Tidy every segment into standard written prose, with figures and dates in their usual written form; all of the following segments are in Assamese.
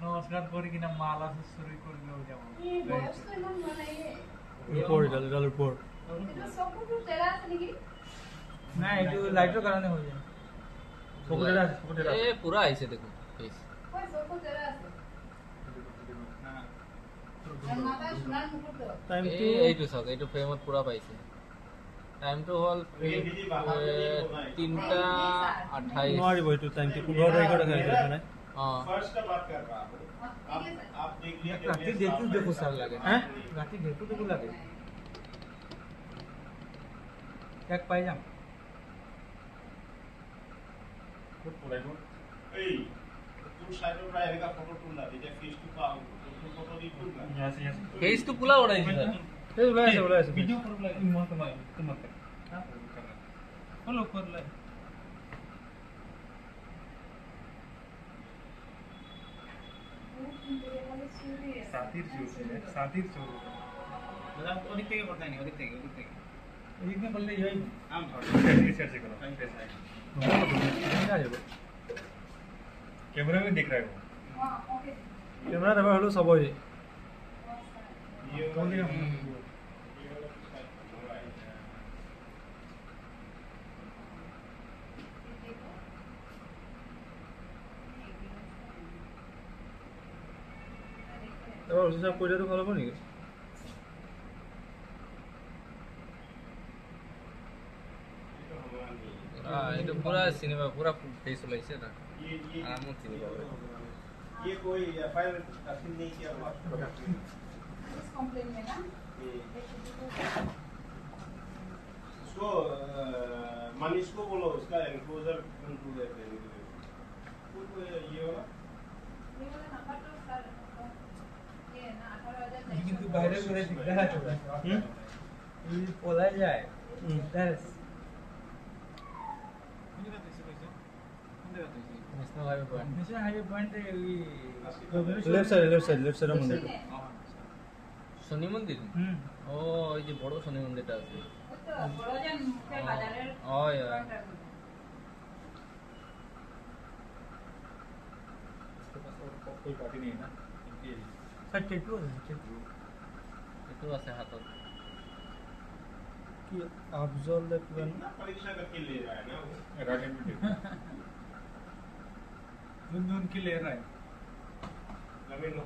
নমস্কাৰ কৰি কিনা মাল আছে চুৰি কৰলেও যাবো উপৰ না এইটো লাইটৰ কাৰণে হৈ যায় পুৰা আহিছে দেখোন এইটো চাওক এইটো ফ্ৰেমত পুৰা পাইছে টাইমটো হ'ল 3:28 নোৱাৰিব এইটো টাইমটো 15 তাৰিখৰ দেখাইছে মানে फर्स्ट का बात कर रहा हूँ आप देख लिया राती देखो देखो सर लगे हैं राती देखो देखो लगे एक पाई जाम गुड बोलेगो ए तू साइड में रहा है का फोटो टूलना दे फेस टू का फोटो दी टूलना यस यस फेस तो पुला उड़ाइছে ए बोला है वीडियो कर ला इन मत मार तुम मत हां फॉलो कर ले साथीर चोर मतलब ओदिक থেকে করতে নাই ওদিক থেকে ওদিক में বললে यही हम रिसर्च करो कैमरा में दिख रहा है वो हां ओके कैमरा दबा हलो सब ये कौन दिया तो उसे सब कोई तो फॉलो नहीं এটা পুরা সিনেমা পুরা ফেস লাইছে না আরাম চিনি পাবে ये कोई एफआईआर दाखिल नहीं किया हुआ इस कंप्लेन में ना उसको मनीष को बोलो उसका एनक्लोजर टू दे ये वाला नंबर तो सर ये ना 18,000 কিন্তু বাইরে করে দেখা চলে এই পলাই যায় that's national highway point left side मंदिर শনি মন্দির ও এই যে বড় শনি মন্দিরটা আছে तो बड़ोजन मुख्य बाजारेर ओय इसके पास और कोई पार्टी नहीं है ना सर टेटू একটু আছে হাতত कि अफजल देखবেন परीक्षा करके ले रहा है ना वो धुन की ले रहा है जमीन लो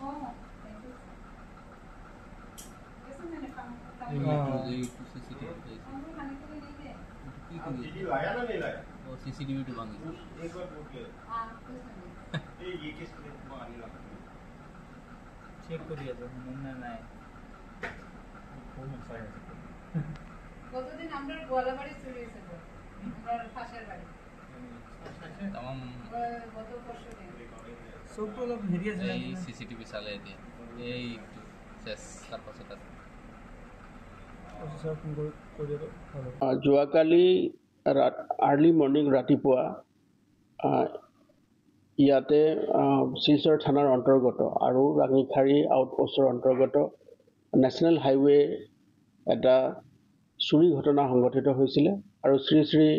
ओ थैंक यू कैसे मैंने काम এই সিসিটিভি हमको खाने के लिए नहीं दे কি आप করি जीजी लाया ना नहीं लाया ও সিসিটিভি টু ভাঙি एक बार पूछ ले हां कुछ नहीं ये किस लिए आने लगा चेक करिए तो ना नहीं खूब अच्छा है কতদিন আমরা গোয়ালাবাড়ি চলে এসেছি আমরা পাশের বাড়ি तमाम গত বছর सब तो लोग हेरिया से এই সিসিটিভি চালাই দিয়ে এই একটু শেষ তারপর আছে सब করে দাও ভালো যোৱাকালি আৰ্লি মৰ্ণিং ৰাতিপুৱা ইয়াতে শিলচৰ থানাৰ অন্তৰ্গত আৰু ৰাঙিখাৰী আউটপোষ্টৰ অন্তৰ্গত নেশ্যনেল হাইৱে এটা চুৰি ঘটনা সংঘটিত হৈছিলে আৰু শ্ৰী শ্ৰী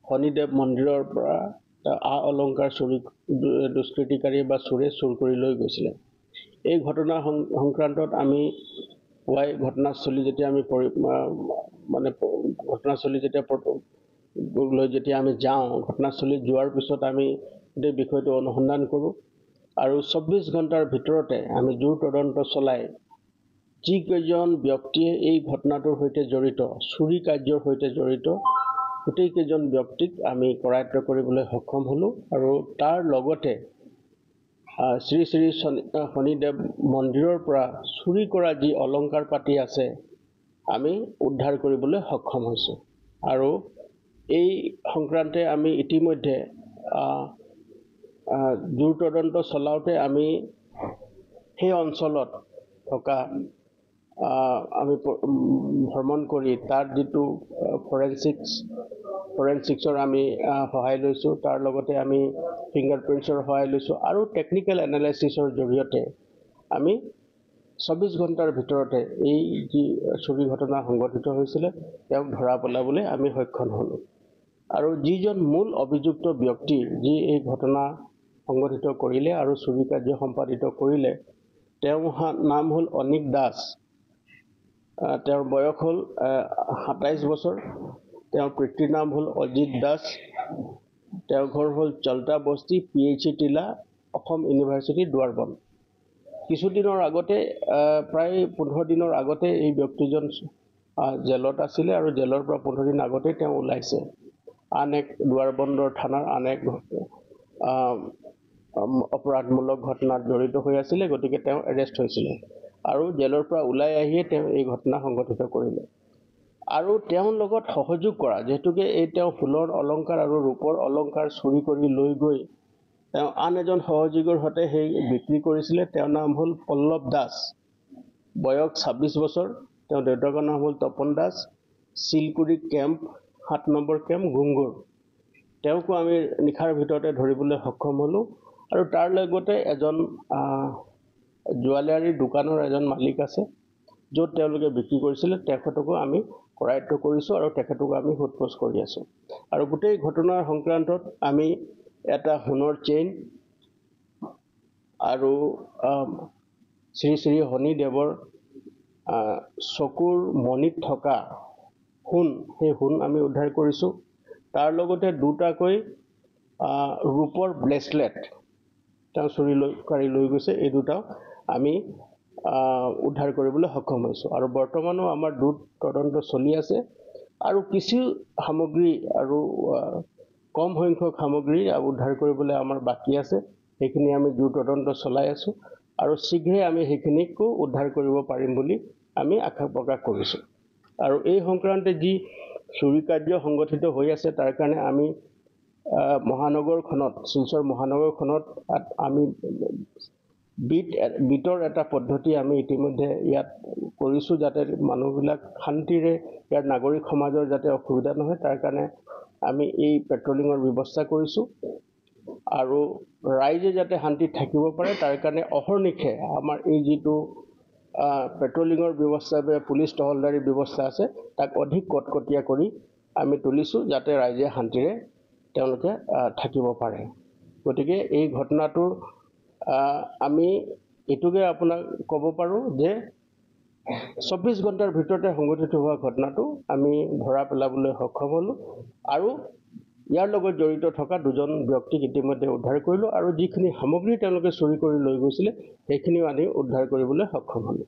শনিদেৱ মন্দিৰৰ পৰা আ অলংকাৰ চুৰি দুষ্কৃতিকাৰী বা চোৰে চুৰ কৰি লৈ গৈছিলে এই ঘটনা সংক্ৰান্তত আমি ঘটনাস্থলী যেতিয়া আমি মানে ঘটনাস্থলী যেতিয়া আমি যাওঁ ঘটনাস্থলীত যোৱাৰ পিছত আমি এই বিষয়টো অনুসন্ধান কৰোঁ আৰু 24 ঘণ্টাৰ ভিতৰতে আমি জোৰ তদন্ত চলাই যিকেইজন ব্যক্তিয়ে এই ঘটনাটোৰ সৈতে জড়িত চুৰি কাৰ্যৰ সৈতে জড়িত গোটেইকেইজন ব্যক্তিক আমি কৰায়ত্ব কৰিবলৈ সক্ষম হ'লোঁ আৰু তাৰ লগতে শ্ৰী শ্ৰী শনিদেৱ মন্দিৰৰ পৰা চুৰি কৰা যি অলংকাৰ পাতি আছে আমি উদ্ধাৰ কৰিবলৈ সক্ষম হৈছোঁ আৰু এই সংক্ৰান্তে আমি ইতিমধ্যে জোৰ তদন্ত চলাওঁতে আমি সেই অঞ্চলত থকা আমি ভ্ৰমণ কৰি তাৰ যিটো ফৰেনচিক্সৰ আমি সহায় লৈছোঁ তাৰ লগতে আমি ফিংগাৰপ্ৰিণ্টছৰ সহায় লৈছোঁ আৰু টেকনিকেল এনালাইচিছৰ জৰিয়তে আমি 24 ঘণ্টাৰ ভিতৰতে এই যি চুৰি ঘটনা সংঘটিত হৈছিলে তেওঁক ধৰা পেলাবলৈ আমি সক্ষম হ'লোঁ। আৰু যিজন মূল অভিযুক্ত ব্যক্তি যি এই ঘটনা সংঘটিত কৰিলে আৰু চুৰি কাৰ্য সম্পাদিত কৰিলে, তেওঁৰ নাম হ'ল অনিক দাস। তেওঁৰ বয়স হ'ল 27 বছৰ। তেওঁৰ পিতৃৰ নাম হ'ল অজিত দাস। তেওঁৰ ঘৰ হ'ল চলতা বস্তি, PHC টিলা, অসম ইউনিভাৰ্চিটি, দুৱাৰবন। কিছুদিনৰ আগতে প্ৰায় 15 দিনৰ আগতে এই ব্যক্তিজন জেলত আছিলে আৰু জেলৰ পৰা 15 দিন আগতে তেওঁ ওলাইছে। আন এক দুৱাৰবন্দৰ থানাৰ আন এক অপৰাধমূলক ঘটনাত জড়িত হৈ আছিলে, গতিকে তেওঁ এৰেষ্ট হৈছিলে আৰু জেলৰ পৰা ওলাই আহিয়ে তেওঁ এই ঘটনা সংঘটিত কৰিলে। আৰু তেওঁৰ লগত সহযোগ কৰা, যিহেতুকে তেওঁ সোণৰ অলংকাৰ আৰু ৰূপৰ অলংকাৰ চুৰি কৰি লৈ গৈ তেওঁ আন এজন সহযোগীৰ সৈতে সেই বিক্ৰী কৰিছিলে। তেওঁৰ নাম হ'ল পল্লৱ দাস, বয়স 26 বছৰ। তেওঁৰ দেউতাকৰ নাম হ'ল Tapan Das, Silkuri camp 7 number camp, Gungur. তেওঁকো আমি নিশাৰ ভিতৰতে ধৰিবলৈ সক্ষম হ'লোঁ। আৰু তাৰ লগতে এজন জুৱেলাৰী দোকানৰ এজন মালিক আছে, য'ত তেওঁলোকে বিক্ৰী কৰিছিলে, তেখেতকো আমি কৰায়ত্ব কৰিছোঁ আৰু তেখেতকো আমি সোধপোছ কৰি আছোঁ। আৰু গোটেই ঘটনাৰ সংক্ৰান্তত আমি এটা সোণৰ চেইন আৰু শ্ৰী শ্ৰী শনিদেৱৰ চকুৰ মণিত থকা সোণ, সেই সোণ আমি উদ্ধাৰ কৰিছোঁ। তাৰ লগতে দুটাকৈ ৰূপৰ ব্ৰেচলেট তেওঁ চুৰি কৰি লৈ গৈছে, এই দুটাও আমি উদ্ধাৰ কৰিবলৈ সক্ষম হৈছোঁ। আৰু বৰ্তমানো আমাৰ তদন্ত চলি আছে আৰু কিছু সামগ্ৰী আৰু কম সংখ্যক সামগ্ৰী উদ্ধাৰ কৰিবলৈ আমাৰ বাকী আছে। সেইখিনি আমি তদন্ত চলাই আছোঁ আৰু শীঘ্ৰে আমি সেইখিনিকো উদ্ধাৰ কৰিব পাৰিম বুলি আমি আশা প্ৰকাশ কৰিছোঁ। আৰু এই সংক্ৰান্তে যি চুৰি কাৰ্য সংগঠিত হৈ আছে, তাৰ কাৰণে আমি মহানগৰখনত, শিলচৰ মহানগৰখনত আমি বিটৰ এটা পদ্ধতি আমি ইতিমধ্যে ইয়াত কৰিছোঁ, যাতে মানুহবিলাক শান্তিৰে, ইয়াৰ নাগৰিক সমাজৰ যাতে অসুবিধা নহয়, তাৰ কাৰণে আমি এই পেট্ৰলিঙৰ ব্যৱস্থা কৰিছোঁ। আৰু ৰাইজে যাতে শান্তিত থাকিব পাৰে, তাৰ কাৰণে অহৰ্নিশে আমাৰ এই যিটো পেট্ৰলিঙৰ ব্যৱস্থা, পুলিচ টহলদাৰী ব্যৱস্থা আছে, তাক অধিক কটকটীয়া কৰি আমি তুলিছোঁ, যাতে ৰাইজে শান্তিৰে তেওঁলোকে থাকিব পাৰে। গতিকে এই ঘটনাটো আমি এইটোকে আপোনাক ক'ব পাৰোঁ যে 24 ঘণ্টাৰ ভিতৰতে সংঘটিত হোৱা ঘটনাটো আমি ধৰা পেলাবলৈ সক্ষম হ'লোঁ আৰু ইয়াৰ লগত জড়িত থকা দুজন ব্যক্তিক ইতিমধ্যে উদ্ধাৰ কৰিলোঁ আৰু যিখিনি সামগ্ৰী তেওঁলোকে চুৰি কৰি লৈ গৈছিলে সেইখিনিও আমি উদ্ধাৰ কৰিবলৈ সক্ষম হ'লোঁ।